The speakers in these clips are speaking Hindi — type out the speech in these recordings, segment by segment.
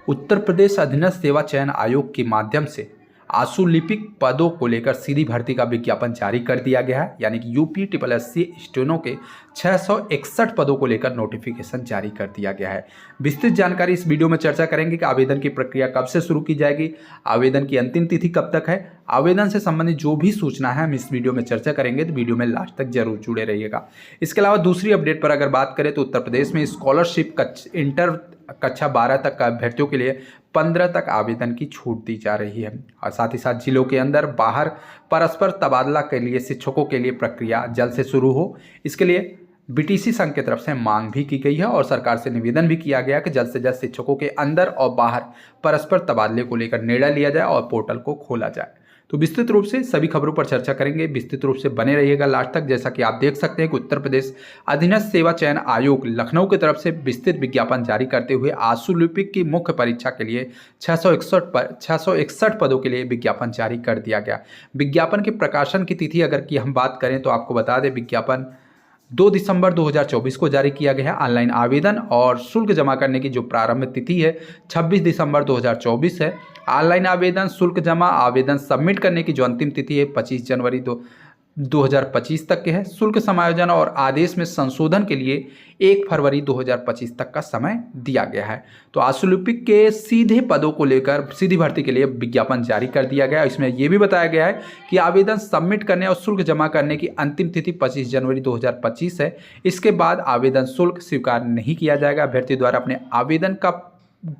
उत्तर प्रदेश अधीनस्थ सेवा चयन आयोग के माध्यम से आशुलिपिक पदों को लेकर सीधी भर्ती का विज्ञापन जारी कर दिया गया है। यानी कि UPSSC स्टेनो के 661 पदों को लेकर नोटिफिकेशन जारी कर दिया गया है। विस्तृत जानकारी इस वीडियो में चर्चा करेंगे कि आवेदन की प्रक्रिया कब से शुरू की जाएगी, आवेदन की अंतिम तिथि कब तक है, आवेदन से संबंधित जो भी सूचना है हम इस वीडियो में चर्चा करेंगे, तो वीडियो में लास्ट तक जरूर जुड़े रहिएगा। इसके अलावा दूसरी अपडेट पर अगर बात करें तो उत्तर प्रदेश में स्कॉलरशिप इंटर कक्षा 12 तक का अभ्यर्थियों के लिए 15 तक आवेदन की छूट दी जा रही है। और साथ ही साथ जिलों के अंदर बाहर परस्पर तबादला के लिए शिक्षकों के लिए प्रक्रिया जल्द से शुरू हो, इसके लिए BTC संघ की तरफ से मांग भी की गई है और सरकार से निवेदन भी किया गया कि जल्द से जल्द शिक्षकों के अंदर और बाहर परस्पर तबादले को लेकर निर्णय लिया जाए और पोर्टल को खोला जाए। तो विस्तृत रूप से सभी खबरों पर चर्चा करेंगे, विस्तृत रूप से बने रहिएगा लास्ट तक। जैसा कि आप देख सकते हैं कि उत्तर प्रदेश अधीनस्थ सेवा चयन आयोग लखनऊ की तरफ से विस्तृत विज्ञापन जारी करते हुए आशुलिपिक की मुख्य परीक्षा के लिए 661 पदों के लिए विज्ञापन जारी कर दिया गया। विज्ञापन के प्रकाशन की तिथि अगर की हम बात करें तो आपको बता दें, विज्ञापन 2 दिसंबर 2024 को जारी किया गया है। ऑनलाइन आवेदन और शुल्क जमा करने की जो प्रारंभ तिथि है 26 दिसंबर 2024 है। ऑनलाइन आवेदन, शुल्क जमा, आवेदन सबमिट करने की जो अंतिम तिथि है 25 जनवरी 2025 तक के है। शुल्क समायोजन और आदेश में संशोधन के लिए 1 फरवरी 2025 तक का समय दिया गया है। तो आशुलिपिक के सीधे पदों को लेकर सीधी भर्ती के लिए विज्ञापन जारी कर दिया गया। इसमें यह भी बताया गया है कि आवेदन सबमिट करने और शुल्क जमा करने की अंतिम तिथि 25 जनवरी 2025 है। इसके बाद आवेदन शुल्क स्वीकार नहीं किया जाएगा। अभ्यर्थी द्वारा अपने आवेदन का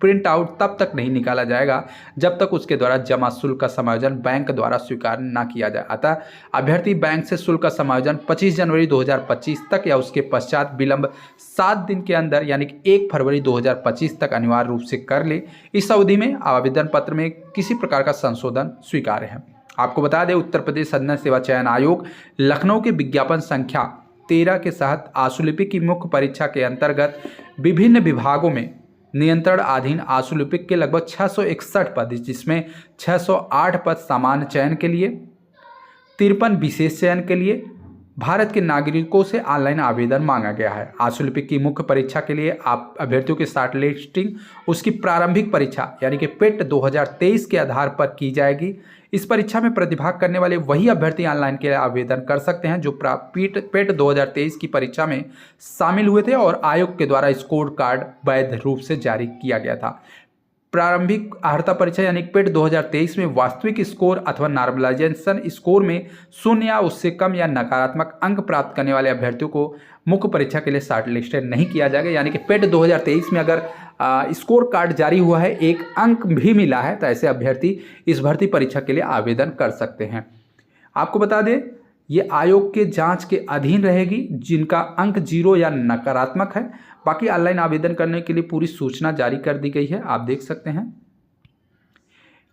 प्रिंट आउट तब तक नहीं निकाला जाएगा जब तक उसके द्वारा जमा शुल्क का समायोजन बैंक द्वारा स्वीकार न किया जाए। अतः अभ्यर्थी बैंक से शुल्क का समायोजन 25 जनवरी 2025 तक या उसके पश्चात विलंब 7 दिन के अंदर यानी कि 1 फरवरी 2025 तक अनिवार्य रूप से कर ले। इस अवधि में आवेदन पत्र में किसी प्रकार का संशोधन स्वीकार्य है। आपको बता दें, उत्तर प्रदेश अधीनस्थ सेवा चयन आयोग लखनऊ के विज्ञापन संख्या 13 के साथ आशुलिपिक की मुख्य परीक्षा के अंतर्गत विभिन्न विभागों में नियंत्रण अधीन आशुलिपिक के लगभग 661 पद, जिसमें 608 पद सामान्य चयन के लिए, 53 विशेष चयन के लिए भारत के नागरिकों से ऑनलाइन आवेदन मांगा गया है। आशुलिपिक की मुख्य परीक्षा के लिए आप अभ्यर्थियों की शॉर्ट लिस्टिंग उसकी प्रारंभिक परीक्षा यानी कि पेट 2023 के आधार पर की जाएगी। इस परीक्षा में प्रतिभाग करने वाले वही अभ्यर्थी ऑनलाइन के लिए आवेदन कर सकते हैं जो पेट 2023 की परीक्षा में शामिल हुए थे और आयोग के द्वारा स्कोर कार्ड वैध रूप से जारी किया गया था। प्रारंभिक अर्हता परीक्षा यानी पेट 2023 में वास्तविक स्कोर अथवा नॉर्मलाइजेशन स्कोर में 0 या उससे कम या नकारात्मक अंक प्राप्त करने वाले अभ्यर्थियों को मुख्य परीक्षा के लिए शॉर्ट लिस्टेड नहीं किया जाएगा। यानी कि पेट 2023 में अगर स्कोर कार्ड जारी हुआ है, 1 अंक भी मिला है, तो ऐसे अभ्यर्थी इस भर्ती परीक्षा के लिए आवेदन कर सकते हैं। आपको बता दें, ये आयोग के जांच के अधीन रहेगी जिनका अंक 0 या नकारात्मक है। बाकी ऑनलाइन आवेदन करने के लिए पूरी सूचना जारी कर दी गई है, आप देख सकते हैं।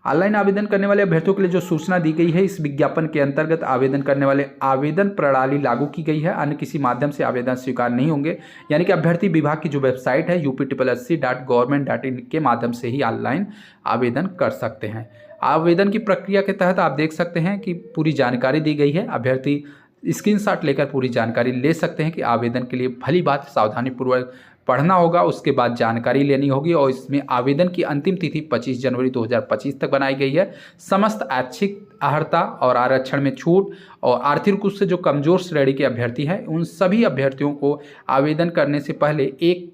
ऑनलाइन आवेदन करने वाले अभ्यर्थियों के लिए जो सूचना दी गई है, इस विज्ञापन के अंतर्गत आवेदन करने वाले आवेदन प्रणाली लागू की गई है, अन्य किसी माध्यम से आवेदन स्वीकार नहीं होंगे। यानी कि अभ्यर्थी विभाग की जो वेबसाइट है upssc.government.in के माध्यम से ही ऑनलाइन आवेदन कर सकते हैं। आवेदन की प्रक्रिया के तहत आप देख सकते हैं कि पूरी जानकारी दी गई है। अभ्यर्थी स्क्रीनशॉट लेकर पूरी जानकारी ले सकते हैं कि आवेदन के लिए भली बात सावधानीपूर्वक पढ़ना होगा, उसके बाद जानकारी लेनी होगी और इसमें आवेदन की अंतिम तिथि 25 जनवरी 2025 तक बनाई गई है। समस्त ऐच्छिक अर्हता और आरक्षण में छूट और आर्थिक रूप से जो कमजोर श्रेणी के अभ्यर्थी हैं उन सभी अभ्यर्थियों को आवेदन करने से पहले 1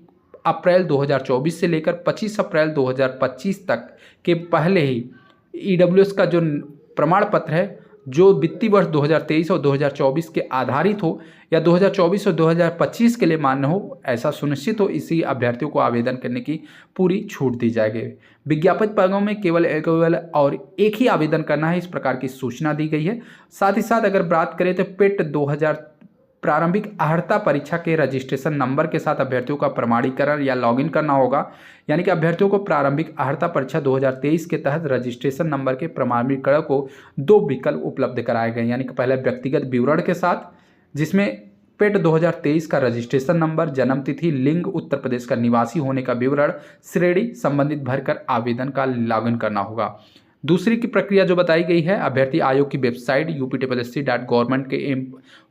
अप्रैल 2024 से लेकर 25 अप्रैल 2025 तक के पहले ही EWS का जो प्रमाण पत्र है जो वित्तीय वर्ष 2023 और 2024 के आधारित हो या 2024 और 2025 के लिए मान्य हो, ऐसा सुनिश्चित हो, इसी अभ्यर्थियों को आवेदन करने की पूरी छूट दी जाएगी। विज्ञापित पदों में केवल एक ही आवेदन करना है, इस प्रकार की सूचना दी गई है। साथ ही साथ अगर बात करें तो पेट 2000 प्रारंभिक अर्हता परीक्षा के रजिस्ट्रेशन नंबर के साथ अभ्यर्थियों का प्रमाणीकरण या लॉगिन करना होगा। यानी कि अभ्यर्थियों को प्रारंभिक अर्हता परीक्षा 2023 के तहत रजिस्ट्रेशन नंबर के प्रमाणीकरण को 2 विकल्प उपलब्ध कराए गए। यानी कि पहले व्यक्तिगत विवरण के साथ, जिसमें पेट 2023 का रजिस्ट्रेशन नंबर, जन्म तिथि, लिंग, उत्तर प्रदेश का निवासी होने का विवरण, श्रेणी संबंधित भरकर आवेदन का लॉगिन करना होगा। दूसरी की प्रक्रिया जो बताई गई है, अभ्यर्थी आयोग की वेबसाइट upssc.government के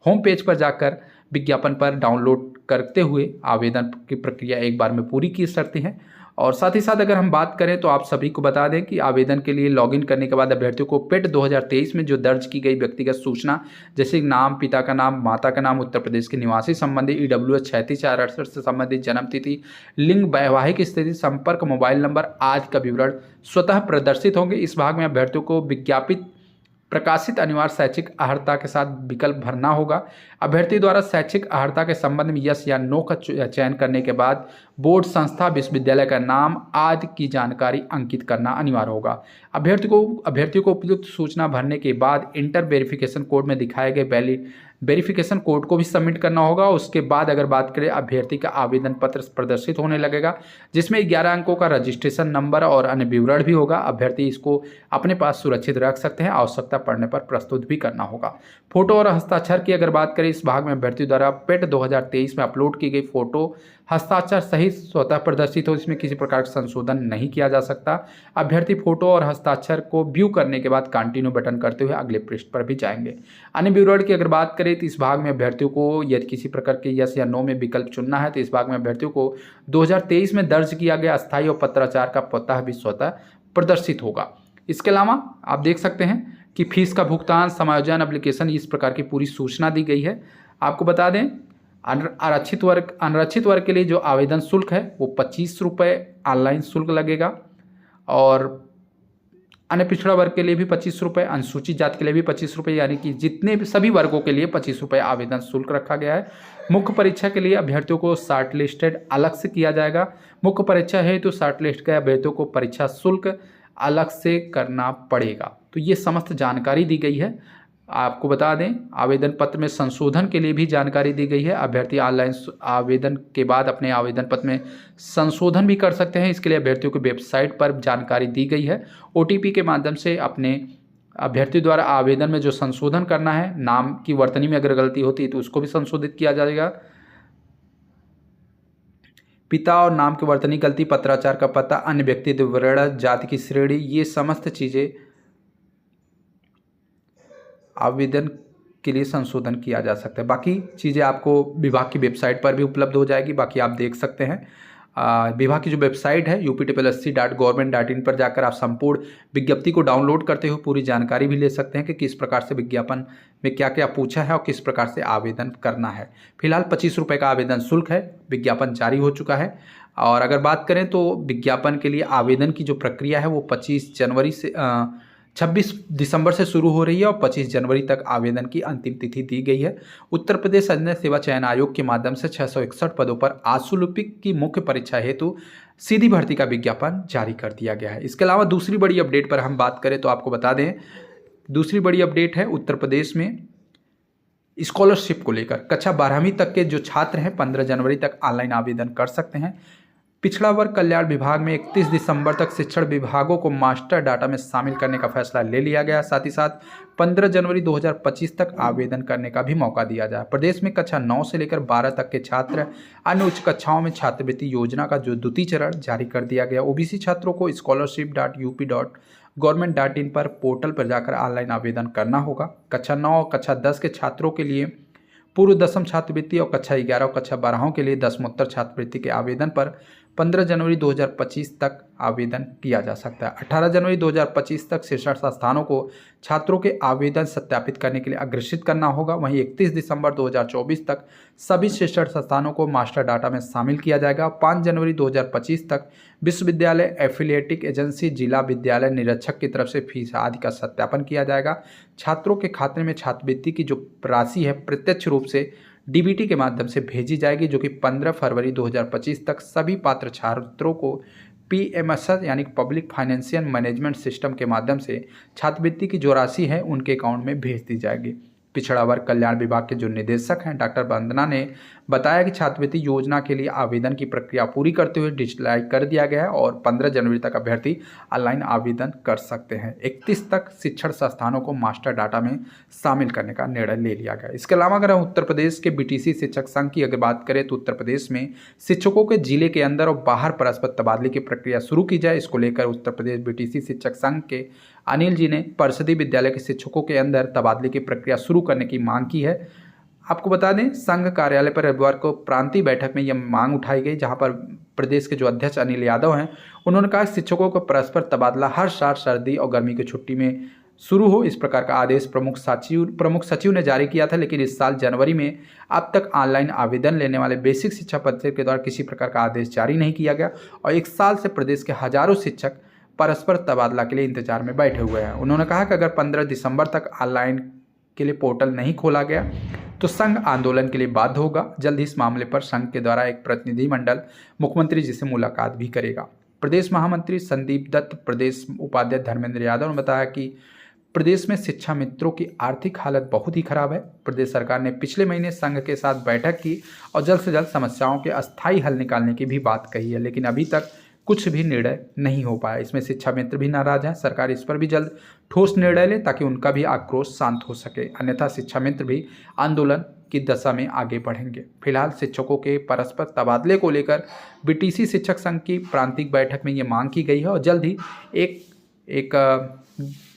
होम पेज पर जाकर विज्ञापन पर डाउनलोड करते हुए आवेदन की प्रक्रिया एक बार में पूरी की सकते हैं। और साथ ही साथ अगर हम बात करें तो आप सभी को बता दें कि आवेदन के लिए लॉगिन करने के बाद अभ्यर्थियों को पेट 2023 में जो दर्ज की गई व्यक्तिगत सूचना जैसे नाम, पिता का नाम, माता का नाम, उत्तर प्रदेश के निवासी संबंधी EWS 36/4/68 से संबंधित जन्म तिथि, लिंग, वैवाहिक स्थिति, संपर्क, मोबाइल नंबर आदि का विवरण स्वतः प्रदर्शित होंगे। इस भाग में अभ्यर्थियों को विज्ञापित प्रकाशित अनिवार्य शैक्षिक अर्हता के साथ विकल्प भरना होगा। अभ्यर्थी द्वारा शैक्षिक अर्हता के संबंध में यस या नो का चयन करने के बाद बोर्ड, संस्था, विश्वविद्यालय का नाम आदि की जानकारी अंकित करना अनिवार्य होगा। अभ्यर्थियों को उपयुक्त सूचना भरने के बाद इंटर वेरिफिकेशन कोड में दिखाए गए वेरिफिकेशन कोड को भी सबमिट करना होगा। उसके बाद अगर बात करें अभ्यर्थी का आवेदन पत्र प्रदर्शित होने लगेगा जिसमें 11 अंकों का रजिस्ट्रेशन नंबर और अन्य विवरण भी होगा। अभ्यर्थी इसको अपने पास सुरक्षित रख सकते हैं, आवश्यकता पड़ने पर प्रस्तुत भी करना होगा। फोटो और हस्ताक्षर की अगर बात करें, इस भाग में अभ्यर्थी द्वारा पेट 2023 में अपलोड की गई फोटो हस्ताक्षर सहित स्वतः प्रदर्शित हो, इसमें किसी प्रकार का संशोधन नहीं किया जा सकता। अभ्यर्थी फोटो और हस्ताक्षर को व्यू करने के बाद कंटिन्यू बटन करते हुए अगले पृष्ठ पर भी जाएंगे। अन्य विवरण की अगर बात करें तो इस भाग में अभ्यर्थियों को यदि किसी प्रकार के यस या नो में विकल्प चुनना है तो इस भाग में अभ्यर्थियों को 2023 में दर्ज किया गया अस्थायी और पत्राचार का पता भी स्वतः प्रदर्शित होगा। इसके अलावा आप देख सकते हैं कि फीस का भुगतान, समायोजन, एप्लीकेशन, इस प्रकार की पूरी सूचना दी गई है। आपको बता दें अनारक्षित वर्ग के लिए जो आवेदन शुल्क है वो 25 रुपये ऑनलाइन शुल्क लगेगा और अन्य पिछड़ा वर्ग के लिए भी 25 रुपये, अनुसूचित जाति के लिए भी 25 रुपये, यानी कि जितने भी सभी वर्गों के लिए 25 रुपये आवेदन शुल्क रखा गया है। मुख्य परीक्षा के लिए अभ्यर्थियों को शॉर्ट लिस्टेड अलग से किया जाएगा। मुख्य परीक्षा है तो शॉर्ट लिस्ट के अभ्यर्थियों को परीक्षा शुल्क अलग से करना पड़ेगा। तो ये समस्त जानकारी दी गई है। आपको बता दें आवेदन पत्र में संशोधन के लिए भी जानकारी दी गई है। अभ्यर्थी ऑनलाइन आवेदन के बाद अपने आवेदन पत्र में संशोधन भी कर सकते हैं। इसके लिए अभ्यर्थियों की वेबसाइट पर जानकारी दी गई है। OTP के माध्यम से अपने अभ्यर्थी द्वारा आवेदन में जो संशोधन करना है, नाम की वर्तनी में अगर गलती होती है तो उसको भी संशोधित किया जाएगा। पिता और नाम की वर्तनी गलती, पत्राचार का पता, अन्य व्यक्तिगत विवरण, जाति की श्रेणी, ये समस्त चीज़ें आवेदन के लिए संशोधन किया जा सकता है। बाकी चीज़ें आपको विभाग की वेबसाइट पर भी उपलब्ध हो जाएगी, बाकी आप देख सकते हैं। विभाग की जो वेबसाइट है upSSC.government.in पर जाकर आप संपूर्ण विज्ञप्ति को डाउनलोड करते हुए पूरी जानकारी भी ले सकते हैं कि किस प्रकार से विज्ञापन में क्या क्या पूछा है और किस प्रकार से आवेदन करना है। फिलहाल 25 रुपये का आवेदन शुल्क है। विज्ञापन जारी हो चुका है और अगर बात करें तो विज्ञापन के लिए आवेदन की जो प्रक्रिया है वो 26 दिसंबर से शुरू हो रही है और 25 जनवरी तक आवेदन की अंतिम तिथि दी गई है। उत्तर प्रदेश अध्ययन सेवा चयन आयोग के माध्यम से 661 पदों पर आशुलिपिक की मुख्य परीक्षा हेतु सीधी भर्ती का विज्ञापन जारी कर दिया गया है। इसके अलावा दूसरी बड़ी अपडेट पर हम बात करें तो आपको बता दें, दूसरी बड़ी अपडेट है उत्तर प्रदेश में स्कॉलरशिप को लेकर। कक्षा 12वीं तक के जो छात्र हैं 15 जनवरी तक ऑनलाइन आवेदन कर सकते हैं। पिछड़ा वर्ग कल्याण विभाग में 31 दिसंबर तक शिक्षण विभागों को मास्टर डाटा में शामिल करने का फैसला ले लिया गया। साथ ही साथ 15 जनवरी 2025 तक आवेदन करने का भी मौका दिया जाए। प्रदेश में कक्षा 9 से लेकर 12 तक के छात्र अन्य उच्च कक्षाओं में छात्रवृत्ति योजना का जो द्वितीय चरण जारी कर दिया गया। OBC छात्रों को scholarship.up.government.in पर पोर्टल पर जाकर ऑनलाइन आवेदन करना होगा। कक्षा 9 और कक्षा 10 के छात्रों के लिए पूर्व दसम छात्रवृत्ति और कक्षा 11 और कक्षा 12 के लिए दसमोत्तर छात्रवृत्ति के आवेदन पर 15 जनवरी 2025 तक आवेदन किया जा सकता है। 18 जनवरी 2025 तक शिक्षण संस्थानों को छात्रों के आवेदन सत्यापित करने के लिए अग्रेषित करना होगा। वहीं 31 दिसंबर 2024 तक सभी शिक्षण संस्थानों को मास्टर डाटा में शामिल किया जाएगा। 5 जनवरी 2025 तक विश्वविद्यालय, एफिलिएटिंग एजेंसी, जिला विद्यालय निरीक्षक की तरफ से फीस आदि का सत्यापन किया जाएगा। छात्रों के खाते में छात्रवृत्ति की जो राशि है प्रत्यक्ष रूप से DBT के माध्यम से भेजी जाएगी, जो कि 15 फरवरी 2025 तक सभी पात्र छात्रों को PMS यानी पब्लिक फाइनेंशियल मैनेजमेंट सिस्टम के माध्यम से छात्रवृत्ति की जो राशि है उनके अकाउंट में भेज दी जाएगी। पिछड़ा वर्ग कल्याण विभाग के जो निदेशक हैं डॉक्टर वंदना ने बताया कि छात्रवृत्ति योजना के लिए आवेदन की प्रक्रिया पूरी करते हुए डिजिटलाइज कर दिया गया है और 15 जनवरी तक अभ्यर्थी ऑनलाइन आवेदन कर सकते हैं। 31 तक शिक्षण संस्थानों को मास्टर डाटा में शामिल करने का निर्णय ले लिया गया। इसके अलावा अगर हम उत्तर प्रदेश के BTC शिक्षक संघ की अगर बात करें तो उत्तर प्रदेश में शिक्षकों के जिले के अंदर और बाहर परस्पर तबादले की प्रक्रिया शुरू की जाए। इसको लेकर उत्तर प्रदेश BTC शिक्षक संघ के अनिल जी ने परिषदीय विद्यालय के शिक्षकों के अंदर तबादले की प्रक्रिया शुरू करने की मांग की है। आपको बता दें संघ कार्यालय पर रविवार को प्रांतीय बैठक में यह मांग उठाई गई, जहां पर प्रदेश के जो अध्यक्ष अनिल यादव हैं, उन्होंने कहा कि शिक्षकों का परस्पर तबादला हर साल सर्दी और गर्मी की छुट्टी में शुरू हो, इस प्रकार का आदेश प्रमुख सचिव ने जारी किया था। लेकिन इस साल जनवरी में अब तक ऑनलाइन आवेदन लेने वाले बेसिक शिक्षा परिषद के द्वारा किसी प्रकार का आदेश जारी नहीं किया गया और 1 साल से प्रदेश के हजारों शिक्षक परस्पर तबादला के लिए इंतजार में बैठे हुए हैं। उन्होंने कहा कि अगर 15 दिसंबर तक ऑनलाइन के लिए पोर्टल नहीं खोला गया तो संघ आंदोलन के लिए बाध्य होगा। जल्द ही इस मामले पर संघ के द्वारा एक प्रतिनिधिमंडल मुख्यमंत्री जी से मुलाकात भी करेगा। प्रदेश महामंत्री संदीप दत्त, प्रदेश उपाध्यक्ष धर्मेंद्र यादव ने बताया कि प्रदेश में शिक्षा मित्रों की आर्थिक हालत बहुत ही खराब है। प्रदेश सरकार ने पिछले महीने संघ के साथ बैठक की और जल्द से जल्द समस्याओं के अस्थायी हल निकालने की भी बात कही है, लेकिन अभी तक कुछ भी निर्णय नहीं हो पाया। इसमें शिक्षा मित्र भी नाराज हैं। सरकार इस पर भी जल्द ठोस निर्णय ले ताकि उनका भी आक्रोश शांत हो सके, अन्यथा शिक्षा मित्र भी आंदोलन की दशा में आगे बढ़ेंगे। फिलहाल शिक्षकों के परस्पर तबादले को लेकर बीटीसी शिक्षक संघ की प्रांतिक बैठक में ये मांग की गई है और जल्द ही एक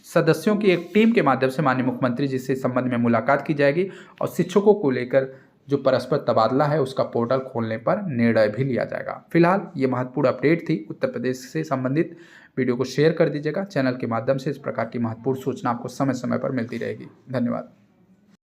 सदस्यों की एक टीम के माध्यम से माननीय मुख्यमंत्री जी से इस संबंध में मुलाकात की जाएगी और शिक्षकों को लेकर जो परस्पर तबादला है उसका पोर्टल खोलने पर निर्णय भी लिया जाएगा। फिलहाल ये महत्वपूर्ण अपडेट थी उत्तर प्रदेश से संबंधित। वीडियो को शेयर कर दीजिएगा। चैनल के माध्यम से इस प्रकार की महत्वपूर्ण सूचना आपको समय समय पर मिलती रहेगी। धन्यवाद।